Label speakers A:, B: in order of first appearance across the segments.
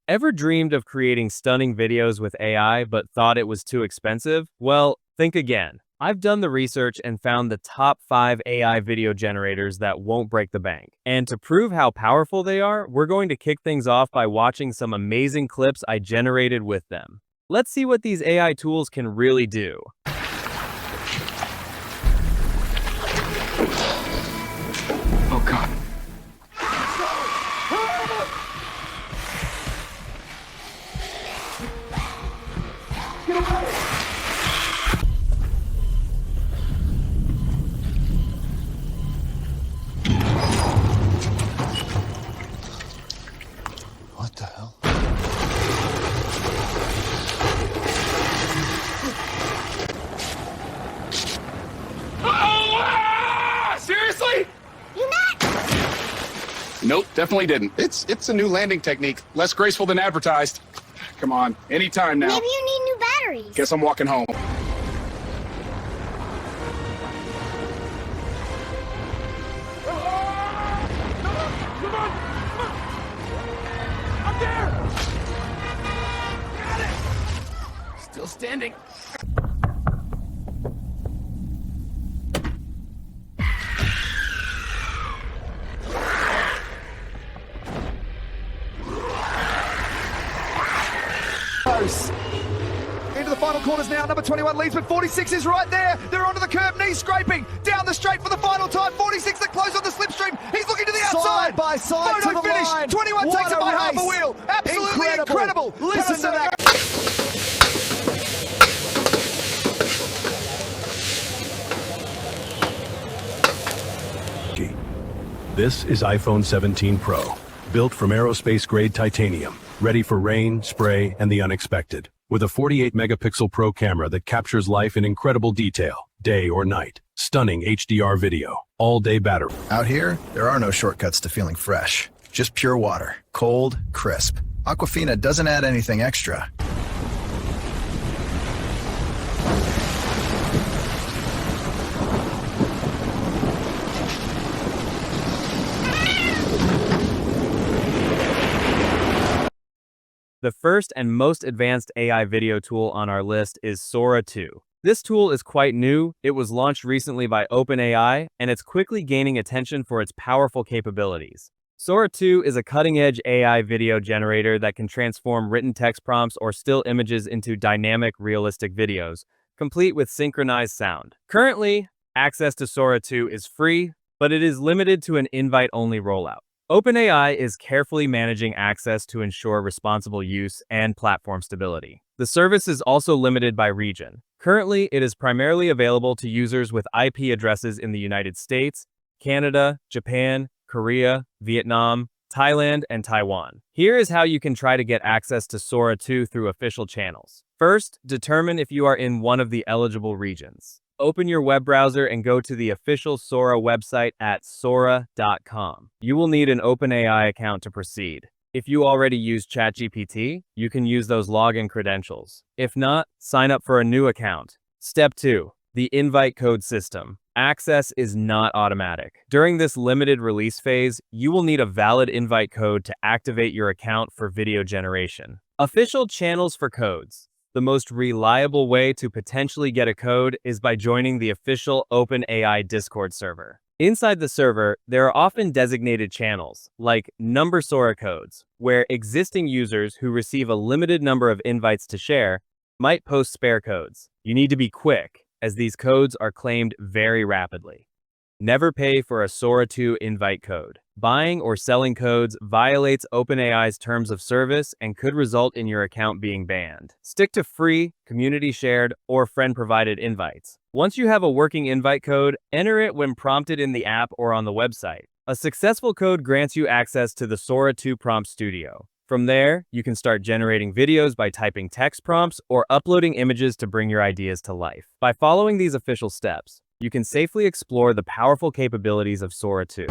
A: Ever dreamed of creating stunning videos with AI but thought it was too expensive? Well, think again. I've done the research and found the top 5 AI video generators that won't break the bank. And to prove how powerful they are, we're going to kick things off by watching some amazing clips I generated with them. Let's see what these AI tools can really do.
B: Oh God.
C: What the hell?
B: Seriously?
D: You not?
B: Nope, definitely didn't. It's a new landing technique. Less graceful than advertised. Come on, anytime now.
D: Maybe you need new batteries.
B: Guess I'm walking home. Still standing.
E: Close. Into the final corners now. Number 21 leads, but 46 is right there. They're onto the curb, knee scraping. Down the straight for the final time. 46 that close on the slipstream. He's looking to the outside.
C: Side by side
E: Photo
C: to the
E: finish.
C: line.
E: 21
C: What
E: takes it
C: a
E: by half a
C: race.
E: wheel. Absolutely incredible.
C: Listen to that.
F: This is iPhone 17 Pro, built from aerospace-grade titanium, ready for rain, spray, and the unexpected. With a 48-megapixel Pro camera that captures life in incredible detail, day or night. Stunning HDR video, all-day battery.
G: Out here, there are no shortcuts to feeling fresh. Just pure water, cold, crisp. Aquafina doesn't add anything extra.
A: The first and most advanced AI video tool on our list is Sora 2. This tool is quite new, it was launched recently by OpenAI, and it's quickly gaining attention for its powerful capabilities. Sora 2 is a cutting-edge AI video generator that can transform written text prompts or still images into dynamic, realistic videos, complete with synchronized sound. Currently, access to Sora 2 is free, but it is limited to an invite-only rollout. OpenAI is carefully managing access to ensure responsible use and platform stability. The service is also limited by region. Currently, it is primarily available to users with IP addresses in the United States, Canada, Japan, Korea, Vietnam, Thailand, and Taiwan. Here is how you can try to get access to Sora 2 through official channels. First, determine if you are in one of the eligible regions. Open your web browser and go to the official Sora website at sora.com. You will need an OpenAI account to proceed. If you already use ChatGPT, you can use those login credentials. If not, sign up for a new account. Step 2. The invite code system. Access is not automatic. During this limited release phase, you will need a valid invite code to activate your account for video generation. Official channels for codes. The most reliable way to potentially get a code is by joining the official OpenAI Discord server. Inside the server, there are often designated channels, like number Sora codes, where existing users who receive a limited number of invites to share might post spare codes. You need to be quick, as these codes are claimed very rapidly. Never pay for a Sora 2 invite code. Buying or selling codes violates OpenAI's terms of service and could result in your account being banned. Stick to free, community-shared, or friend-provided invites. Once you have a working invite code, enter it when prompted in the app or on the website. A successful code grants you access to the Sora 2 Prompt Studio. From there, you can start generating videos by typing text prompts or uploading images to bring your ideas to life. By following these official steps, you can safely explore the powerful capabilities of Sora 2.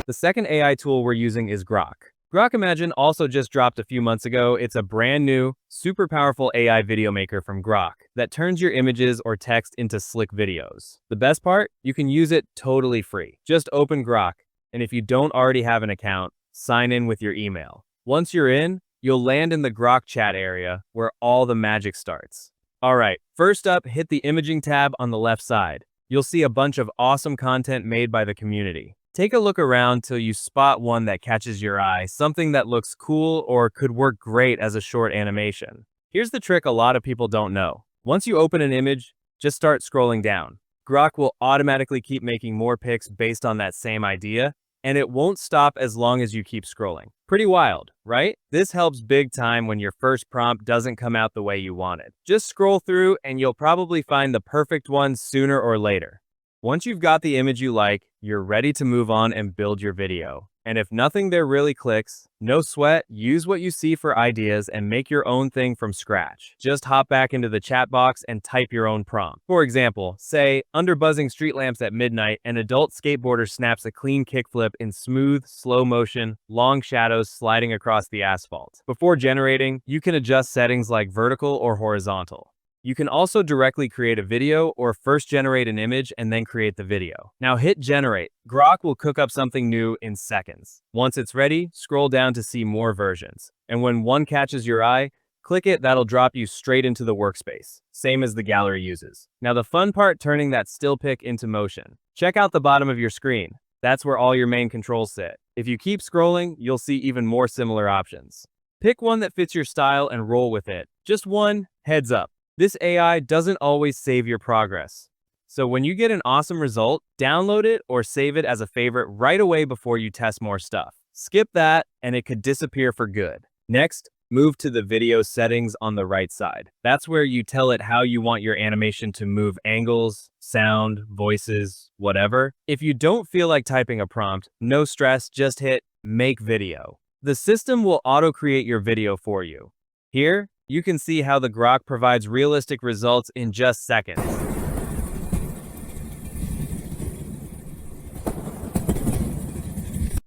A: The second AI tool we're using is Grok. Grok Imagine also just dropped a few months ago. It's a brand new, super powerful AI video maker from Grok that turns your images or text into slick videos. The best part? You can use it totally free. Just open Grok, and if you don't already have an account, sign in with your email. Once you're in, you'll land in the Grok chat area where all the magic starts. Alright, first up, hit the imaging tab on the left side. You'll see a bunch of awesome content made by the community. Take a look around till you spot one that catches your eye, something that looks cool or could work great as a short animation. Here's the trick a lot of people don't know. Once you open an image, just start scrolling down. Grok will automatically keep making more pics based on that same idea, and it won't stop as long as you keep scrolling. Pretty wild, right? This helps big time when your first prompt doesn't come out the way you wanted. Just scroll through and you'll probably find the perfect one sooner or later. Once you've got the image you like, you're ready to move on and build your video. And if nothing there really clicks, no sweat, use what you see for ideas and make your own thing from scratch. Just hop back into the chat box and type your own prompt. For example, say, under buzzing street lamps at midnight, an adult skateboarder snaps a clean kickflip in smooth, slow motion, long shadows sliding across the asphalt. Before generating, you can adjust settings like vertical or horizontal. You can also directly create a video or first generate an image and then create the video. Now hit generate. Grok will cook up something new in seconds. Once it's ready, scroll down to see more versions. And when one catches your eye, click it, that'll drop you straight into the workspace, same as the gallery uses. Now the fun part, turning that still pic into motion. Check out the bottom of your screen. That's where all your main controls sit. If you keep scrolling, you'll see even more similar options. Pick one that fits your style and roll with it. Just one, heads up. This AI doesn't always save your progress. So when you get an awesome result, download it or save it as a favorite right away before you test more stuff. Skip that and it could disappear for good. Next, move to the video settings on the right side. That's where you tell it how you want your animation to move, angles, sound, voices, whatever. If you don't feel like typing a prompt, no stress, just hit make video. The system will auto-create your video for you. Here, you can see how the Grok provides realistic results in just seconds.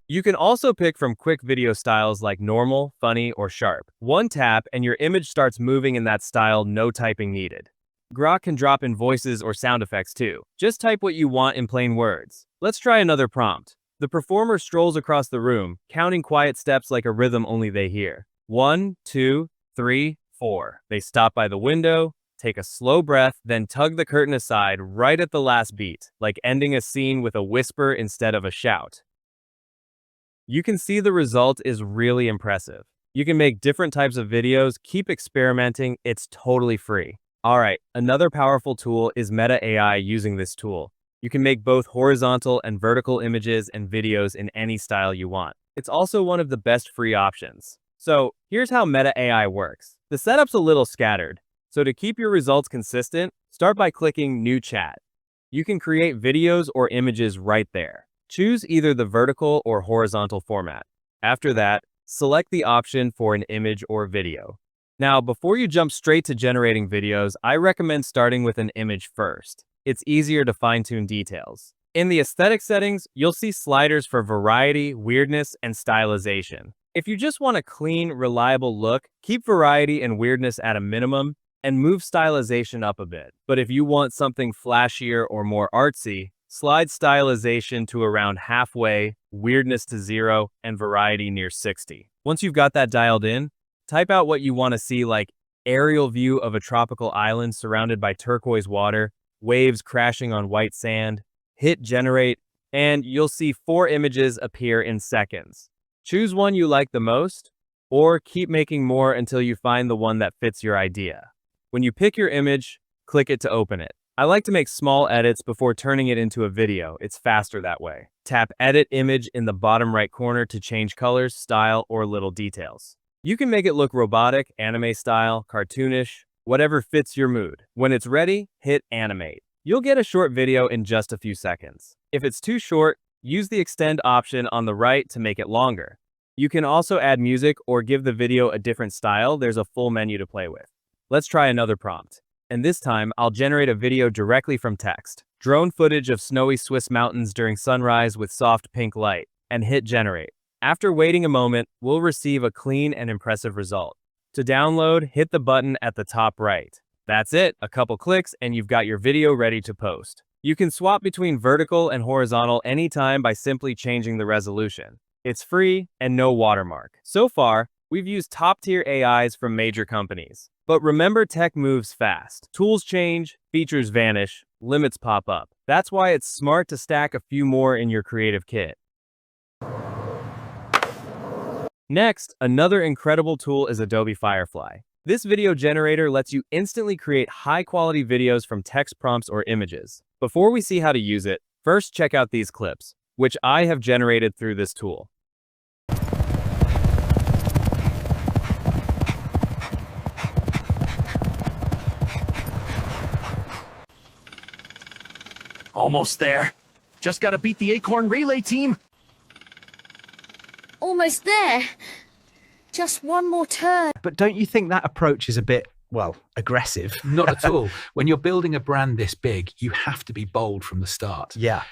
A: You can also pick from quick video styles like normal, funny, or sharp. One tap and your image starts moving in that style, no typing needed. Grok can drop in voices or sound effects too. Just type what you want in plain words. Let's try another prompt. The performer strolls across the room, counting quiet steps like a rhythm only they hear. 1, 2, 3, 4. They stop by the window, take a slow breath, then tug the curtain aside right at the last beat, like ending a scene with a whisper instead of a shout. You can see the result is really impressive. You can make different types of videos, keep experimenting, it's totally free. Alright, another powerful tool is Meta AI. Using this tool, you can make both horizontal and vertical images and videos in any style you want. It's also one of the best free options. So here's how Meta AI works. The setup's a little scattered, so to keep your results consistent, start by clicking New Chat. You can create videos or images right there. Choose either the vertical or horizontal format. After that, select the option for an image or video. Now, before you jump straight to generating videos, I recommend starting with an image first. It's easier to fine-tune details. In the aesthetic settings, you'll see sliders for variety, weirdness, and stylization. If you just want a clean, reliable look, keep variety and weirdness at a minimum and move stylization up a bit. But if you want something flashier or more artsy, slide stylization to around halfway, weirdness to 0, and variety near 60. Once you've got that dialed in, type out what you want to see, like aerial view of a tropical island surrounded by turquoise water, waves crashing on white sand. Hit generate, and you'll see 4 images appear in seconds. Choose one you like the most, or keep making more until you find the one that fits your idea. When you pick your image, click it to open it. I like to make small edits before turning it into a video. It's faster that way. Tap Edit Image in the bottom right corner to change colors, style, or little details. You can make it look robotic, anime style, cartoonish, whatever fits your mood. When it's ready, hit Animate. You'll get a short video in just a few seconds. If it's too short, use the extend option on the right to make it longer. You can also add music or give the video a different style. There's a full menu to play with. Let's try another prompt. And this time, I'll generate a video directly from text. Drone footage of snowy Swiss mountains during sunrise with soft pink light, and hit generate. After waiting a moment, we'll receive a clean and impressive result. To download, hit the button at the top right. That's it, a couple clicks and you've got your video ready to post. You can swap between vertical and horizontal anytime by simply changing the resolution. It's free and no watermark. So far, we've used top-tier AIs from major companies. But remember, tech moves fast. Tools change, features vanish, limits pop up. That's why it's smart to stack a few more in your creative kit. Next, another incredible tool is Adobe Firefly. This video generator lets you instantly create high-quality videos from text prompts or images. Before we see how to use it, first check out these clips, which I have generated through this tool.
H: Almost there. Just gotta beat the Acorn Relay team.
D: Almost there. Just one more turn.
I: But don't you think that approach is a bit, well, aggressive?
J: Not at all. When you're building a brand this big, you have to be bold from the start.
I: Yeah.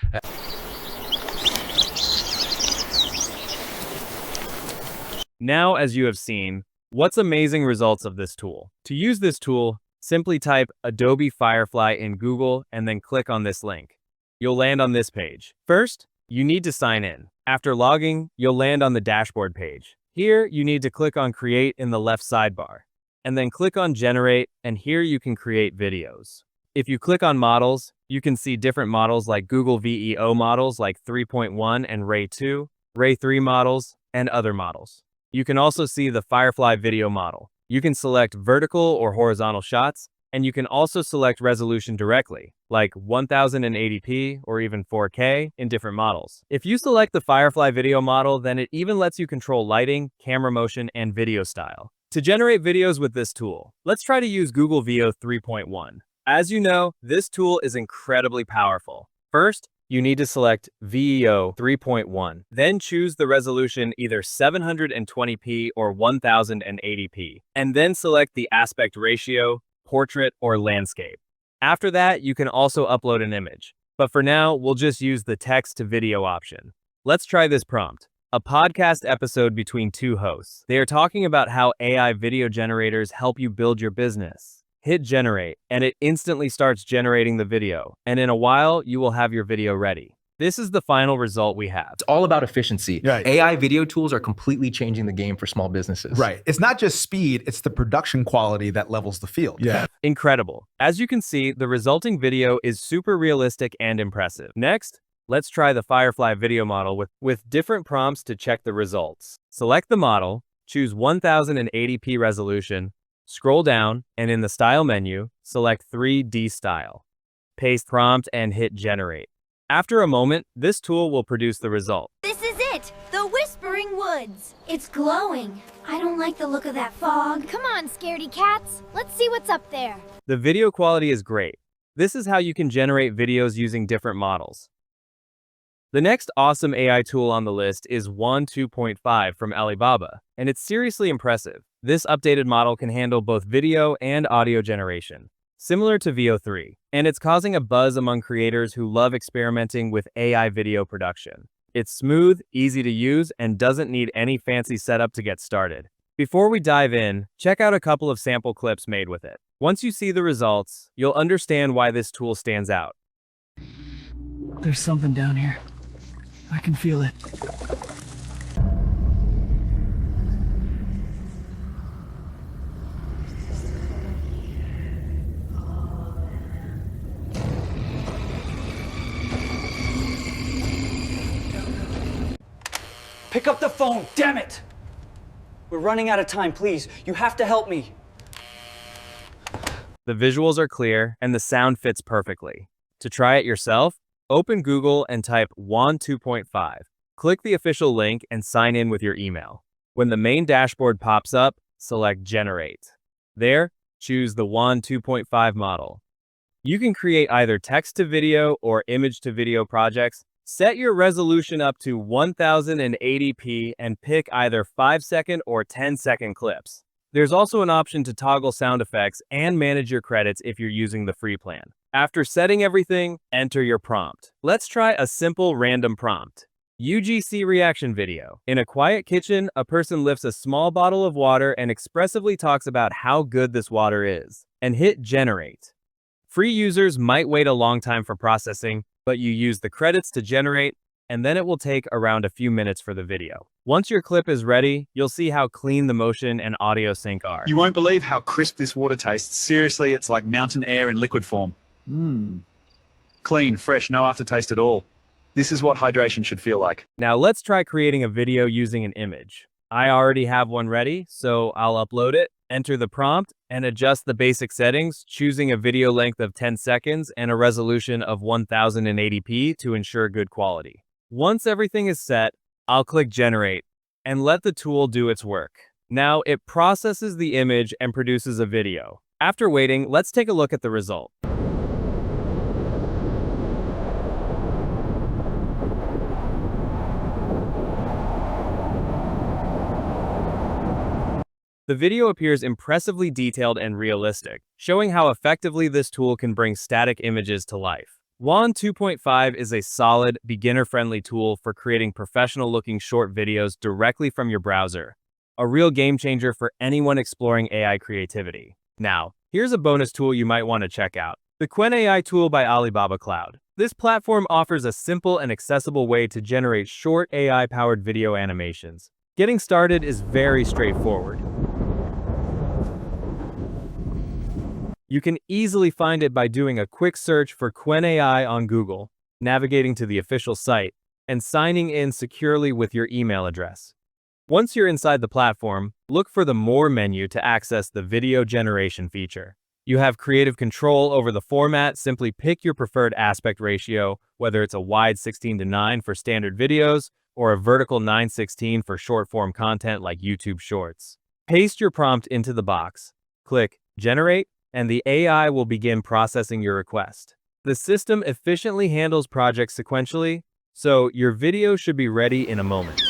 A: Now, as you have seen, what's amazing results of this tool. To use this tool, simply type Adobe Firefly in Google and then click on this link. You'll land on this page. First, you need to sign in. After logging, you'll land on the dashboard page. Here, you need to click on Create in the left sidebar, and then click on Generate, and here you can create videos. If you click on Models, you can see different models like Google VEO models like 3.1 and Ray 2, Ray 3 models, and other models. You can also see the Firefly video model. You can select vertical or horizontal shots, and you can also select resolution directly, like 1080p or even 4K in different models. If you select the Firefly video model, then it even lets you control lighting, camera motion, and video style. To generate videos with this tool, let's try to use Google VEO 3.1. As you know, this tool is incredibly powerful. First, you need to select VEO 3.1. Then choose the resolution either 720p or 1080p, and then select the aspect ratio, portrait, or landscape. After that, you can also upload an image. But for now, we'll just use the text to video option. Let's try this prompt. A podcast episode between two hosts. They are talking about how AI video generators help you build your business. Hit generate, and it instantly starts generating the video. And in a while, you will have your video ready. This is the final result we have.
K: It's all about efficiency.
C: Right.
K: AI video tools are completely changing the game for small businesses.
C: Right. It's not just speed, it's the production quality that levels the field. Yeah.
A: Incredible. As you can see, the resulting video is super realistic and impressive. Next, let's try the Firefly video model with different prompts to check the results. Select the model, choose 1080p resolution, scroll down, and in the Style menu, select 3D Style. Paste prompt and hit Generate. After a moment, this tool will produce the result.
D: This is it! The Whispering Woods! It's glowing. I don't like the look of that fog. Come on, scaredy cats. Let's see what's up there.
A: The video quality is great. This is how you can generate videos using different models. The next awesome AI tool on the list is Qwen 2.5 from Alibaba, and it's seriously impressive. This updated model can handle both video and audio generation, similar to VEO 3, and it's causing a buzz among creators who love experimenting with AI video production. It's smooth, easy to use, and doesn't need any fancy setup to get started. Before we dive in, check out a couple of sample clips made with it. Once you see the results, you'll understand why this tool stands out.
H: There's something down here. I can feel it.
L: Pick up the phone, damn it! We're running out of time, please. You have to help me.
A: The visuals are clear, and the sound fits perfectly. To try it yourself, open Google and type Qwen 2.5. Click the official link and sign in with your email. When the main dashboard pops up, select Generate. There, choose the Qwen 2.5 model. You can create either text-to-video or image-to-video projects. Set your resolution up to 1080p and pick either 5-second or 10-second clips. There's also an option to toggle sound effects and manage your credits if you're using the free plan. After setting everything, enter your prompt. Let's try a simple random prompt. UGC reaction video. In a quiet kitchen, a person lifts a small bottle of water and expressively talks about how good this water is, and hit generate. Free users might wait a long time for processing, but you use the credits to generate, and then it will take around a few minutes for the video. Once your clip is ready, you'll see how clean the motion and audio sync are.
M: You won't believe how crisp this water tastes. Seriously, it's like mountain air in liquid form. Clean, fresh, no aftertaste at all. This is what hydration should feel like.
A: Now let's try creating a video using an image. I already have one ready, so I'll upload it, enter the prompt, and adjust the basic settings, choosing a video length of 10 seconds and a resolution of 1080p to ensure good quality. Once everything is set, I'll click Generate and let the tool do its work. Now it processes the image and produces a video. After waiting, let's take a look at the result. The video appears impressively detailed and realistic, showing how effectively this tool can bring static images to life. Qwen 2.5 is a solid, beginner-friendly tool for creating professional-looking short videos directly from your browser. A real game-changer for anyone exploring AI creativity. Now, here's a bonus tool you might want to check out. The Qwen AI tool by Alibaba Cloud. This platform offers a simple and accessible way to generate short AI-powered video animations. Getting started is very straightforward. You can easily find it by doing a quick search for Qwen AI on Google, navigating to the official site, and signing in securely with your email address. Once you're inside the platform, look for the More menu to access the video generation feature. You have creative control over the format. Simply pick your preferred aspect ratio, whether it's a wide 16:9 for standard videos or a vertical 9:16 for short-form content like YouTube Shorts. Paste your prompt into the box, click Generate, and the AI will begin processing your request. The system efficiently handles projects sequentially, so your video should be ready in a moment.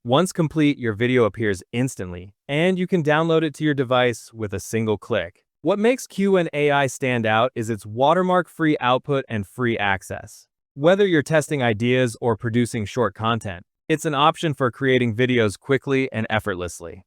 A: Once complete, your video appears instantly, and you can download it to your device with a single click. What makes Qwen AI stand out is its watermark-free output and free access. Whether you're testing ideas or producing short content, it's an option for creating videos quickly and effortlessly.